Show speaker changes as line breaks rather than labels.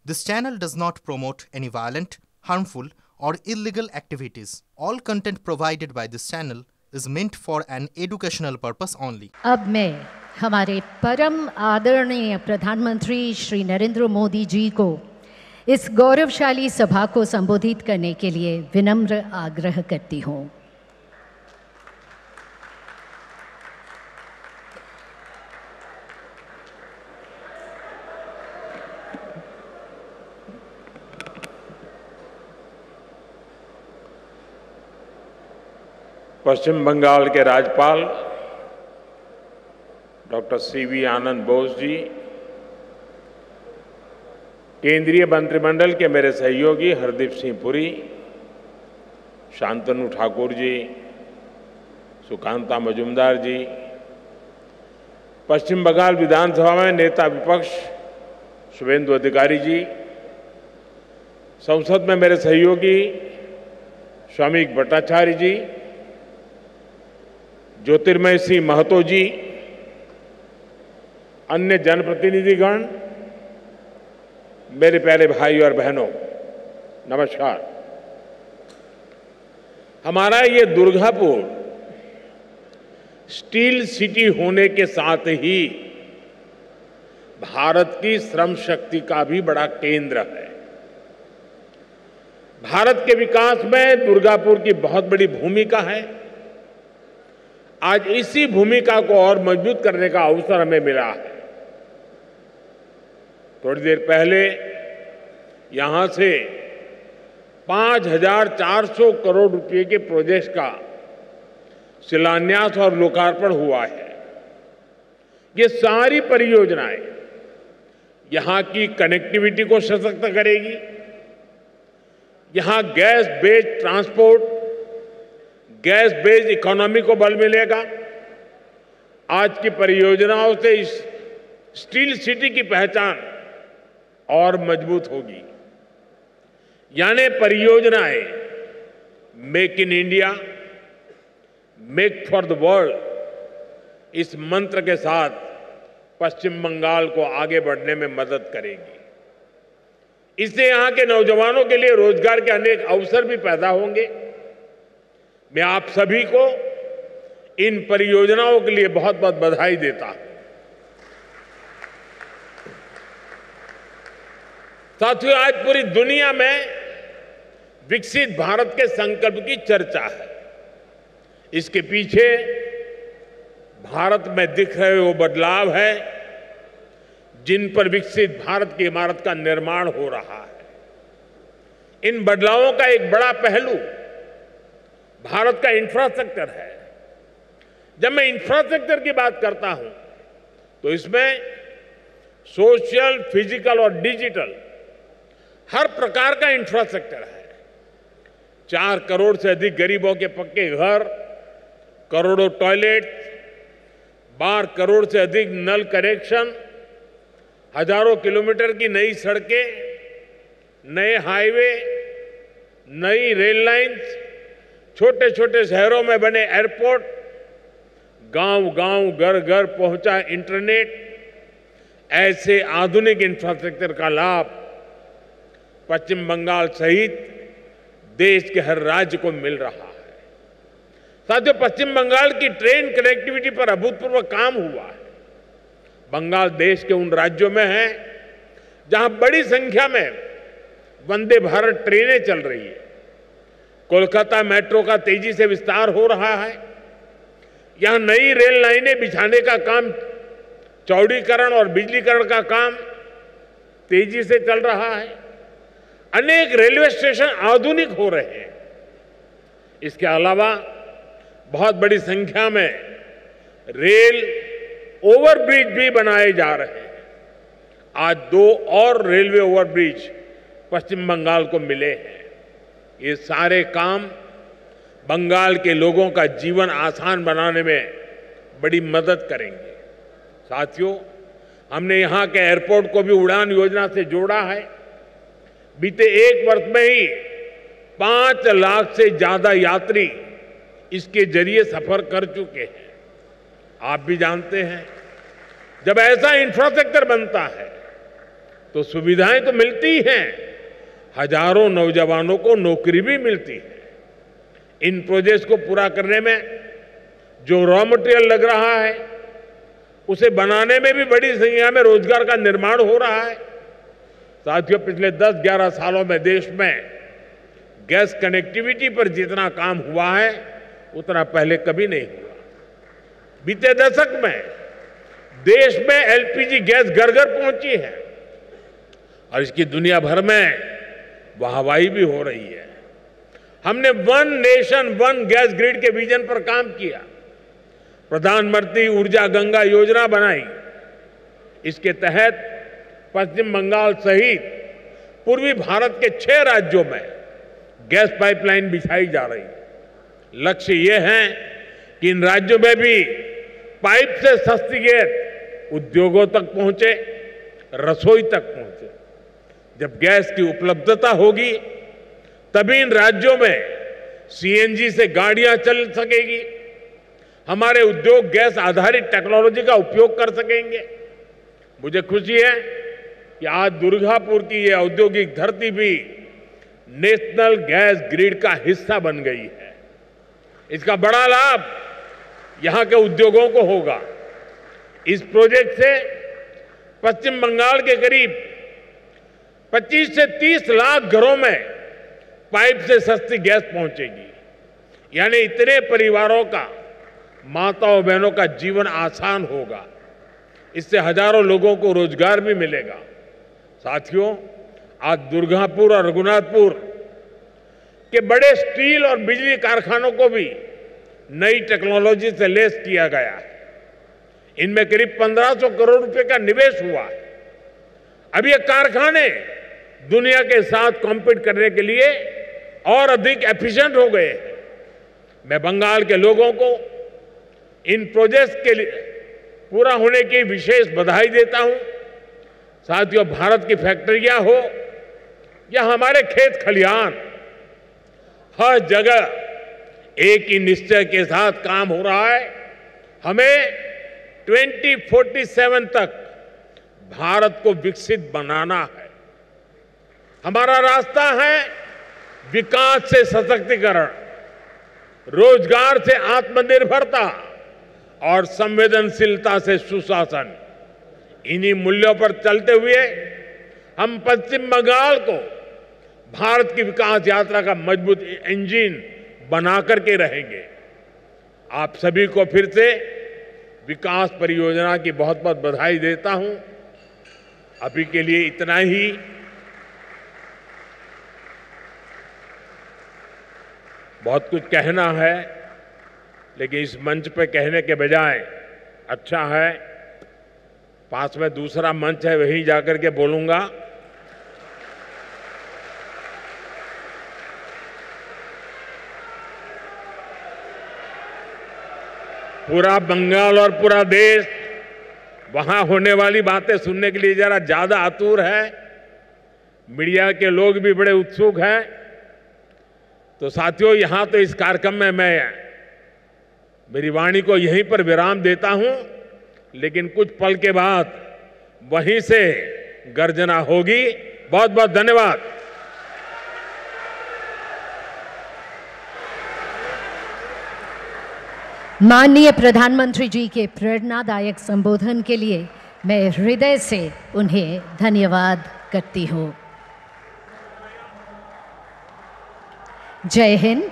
This channel does not promote any violent, harmful, or illegal activities. All content provided by this channel is meant for an educational purpose only.
अब मैं हमारे परम आदरणीय प्रधानमंत्री श्री नरेंद्र मोदी जी को इस गौरवशाली सभा को संबोधित करने के लिए विनम्र आग्रह करती हूँ।
पश्चिम बंगाल के राज्यपाल डॉक्टर सीवी आनंद बोस जी, केंद्रीय मंत्रिमंडल के मेरे सहयोगी हरदीप सिंह पुरी, शांतनु ठाकुर जी, सुकांता मजूमदार जी, पश्चिम बंगाल विधानसभा में नेता विपक्ष शुभेंदु अधिकारी जी, संसद में मेरे सहयोगी श्रमिक भट्टाचार्य जी, ज्योतिर्मय सिंह महतो जी, अन्य जनप्रतिनिधिगण, मेरे प्यारे भाई और बहनों, नमस्कार। हमारा ये दुर्गापुर स्टील सिटी होने के साथ ही भारत की श्रम शक्ति का भी बड़ा केंद्र है। भारत के विकास में दुर्गापुर की बहुत बड़ी भूमिका है। आज इसी भूमिका को और मजबूत करने का अवसर हमें मिला है। थोड़ी देर पहले यहां से 5,400 करोड़ रुपए के प्रोजेक्ट का शिलान्यास और लोकार्पण हुआ है। ये सारी परियोजनाएं यहां की कनेक्टिविटी को सशक्त करेगी, यहां gas based transport, gas based economy को बल मिलेगा। आज की परियोजनाओं से इस स्टील सिटी की पहचान और मजबूत होगी। यानी परियोजनाएं make in India, make for the world, इस मंत्र के साथ पश्चिम बंगाल को आगे बढ़ने में मदद करेगी। इससे यहां के नौजवानों के लिए रोजगार के अनेक अवसर भी पैदा होंगे। मैं आप सभी को इन परियोजनाओं के लिए बहुत बहुत बधाई देता हूं। साथियों, आज पूरी दुनिया में विकसित भारत के संकल्प की चर्चा है। इसके पीछे भारत में दिख रहे वो बदलाव है जिन पर विकसित भारत की इमारत का निर्माण हो रहा है। इन बदलावों का एक बड़ा पहलू भारत का इंफ्रास्ट्रक्चर है। जब मैं इंफ्रास्ट्रक्चर की बात करता हूं तो इसमें सोशल, फिजिकल और डिजिटल हर प्रकार का इंफ्रास्ट्रक्चर है। 4 करोड़ से अधिक गरीबों के पक्के घर, करोड़ों टॉयलेट, 12 करोड़ से अधिक नल कनेक्शन, हजारों किलोमीटर की नई सड़कें, नए हाईवे, नई रेल लाइंस, छोटे छोटे शहरों में बने एयरपोर्ट, गांव-गांव, घर-घर पहुंचा इंटरनेट, ऐसे आधुनिक इंफ्रास्ट्रक्चर का लाभ पश्चिम बंगाल सहित देश के हर राज्य को मिल रहा है। साथियों, पश्चिम बंगाल की ट्रेन कनेक्टिविटी पर अभूतपूर्व काम हुआ है। बंगाल देश के उन राज्यों में है जहां बड़ी संख्या में वंदे भारत ट्रेनें चल रही है। कोलकाता मेट्रो का तेजी से विस्तार हो रहा है। यहां नई रेल लाइनें बिछाने का काम, चौड़ीकरण और बिजलीकरण का काम तेजी से चल रहा है। अनेक रेलवे स्टेशन आधुनिक हो रहे हैं। इसके अलावा बहुत बड़ी संख्या में रेल ओवरब्रिज भी बनाए जा रहे हैं। आज 2 और रेलवे ओवरब्रिज पश्चिम बंगाल को मिले हैं। ये सारे काम बंगाल के लोगों का जीवन आसान बनाने में बड़ी मदद करेंगे। साथियों, हमने यहां के एयरपोर्ट को भी उड़ान योजना से जोड़ा है। बीते 1 वर्ष में ही 5 लाख से ज्यादा यात्री इसके जरिए सफर कर चुके हैं। आप भी जानते हैं, जब ऐसा इंफ्रास्ट्रक्चर बनता है तो सुविधाएं तो मिलती हैं, हजारों नौजवानों को नौकरी भी मिलती है। इन प्रोजेक्ट्स को पूरा करने में जो रॉ मटेरियल लग रहा है, उसे बनाने में भी बड़ी संख्या में रोजगार का निर्माण हो रहा है। साथियों, पिछले 10-11 सालों में देश में गैस कनेक्टिविटी पर जितना काम हुआ है उतना पहले कभी नहीं हुआ। बीते दशक में देश में एलपीजी गैस घर घर पहुंची है और इसकी दुनिया भर में वाहवाही भी हो रही है। हमने one nation one gas grid के विजन पर काम किया, प्रधानमंत्री ऊर्जा गंगा योजना बनाई। इसके तहत पश्चिम बंगाल सहित पूर्वी भारत के 6 राज्यों में गैस पाइपलाइन बिछाई जा रही है। लक्ष्य ये है कि इन राज्यों में भी पाइप से सस्ती गैस उद्योगों तक पहुंचे, रसोई तक पहुंचे। जब गैस की उपलब्धता होगी तभी इन राज्यों में सीएनजी से गाड़ियां चल सकेगी, हमारे उद्योग गैस आधारित टेक्नोलॉजी का उपयोग कर सकेंगे। मुझे खुशी है कि आज दुर्गापुर की यह औद्योगिक धरती भी नेशनल गैस ग्रिड का हिस्सा बन गई है। इसका बड़ा लाभ यहां के उद्योगों को होगा। इस प्रोजेक्ट से पश्चिम बंगाल के करीब 25 से 30 लाख घरों में पाइप से सस्ती गैस पहुंचेगी। यानी इतने परिवारों का, माताओं बहनों का जीवन आसान होगा। इससे हजारों लोगों को रोजगार भी मिलेगा। साथियों, आज दुर्गापुर और रघुनाथपुर के बड़े स्टील और बिजली कारखानों को भी नई टेक्नोलॉजी से लैस किया गया है। इनमें करीब 1500 करोड़ रुपए का निवेश हुआ है। अब ये कारखाने दुनिया के साथ कॉम्पीट करने के लिए और अधिक एफिशिएंट हो गए हैं। मैं बंगाल के लोगों को इन प्रोजेक्ट्स के लिए पूरा होने की विशेष बधाई देता हूं। साथियों, भारत की फैक्ट्रियां हो या हमारे खेत खलिहान, हर जगह एक ही निश्चय के साथ काम हो रहा है। हमें 2047 तक भारत को विकसित बनाना है। हमारा रास्ता है विकास से सशक्तिकरण, रोजगार से आत्मनिर्भरता और संवेदनशीलता से सुशासन। इन्हीं मूल्यों पर चलते हुए हम पश्चिम बंगाल को भारत की विकास यात्रा का मजबूत इंजन बना करके रहेंगे। आप सभी को फिर से विकास परियोजना की बहुत बहुत बधाई देता हूं। अभी के लिए इतना ही। बहुत कुछ कहना है, लेकिन इस मंच पे कहने के बजाय अच्छा है पास में दूसरा मंच है, वहीं जाकर के बोलूंगा। पूरा बंगाल और पूरा देश वहां होने वाली बातें सुनने के लिए जरा ज्यादा आतुर है। मीडिया के लोग भी बड़े उत्सुक हैं। तो साथियों, यहां तो इस कार्यक्रम में मैं मेरी वाणी को यहीं पर विराम देता हूं, लेकिन कुछ पल के बाद वहीं से गर्जना होगी। बहुत बहुत धन्यवाद।
माननीय प्रधानमंत्री जी के प्रेरणादायक संबोधन के लिए मैं हृदय से उन्हें धन्यवाद करती हूँ। जय हिंद।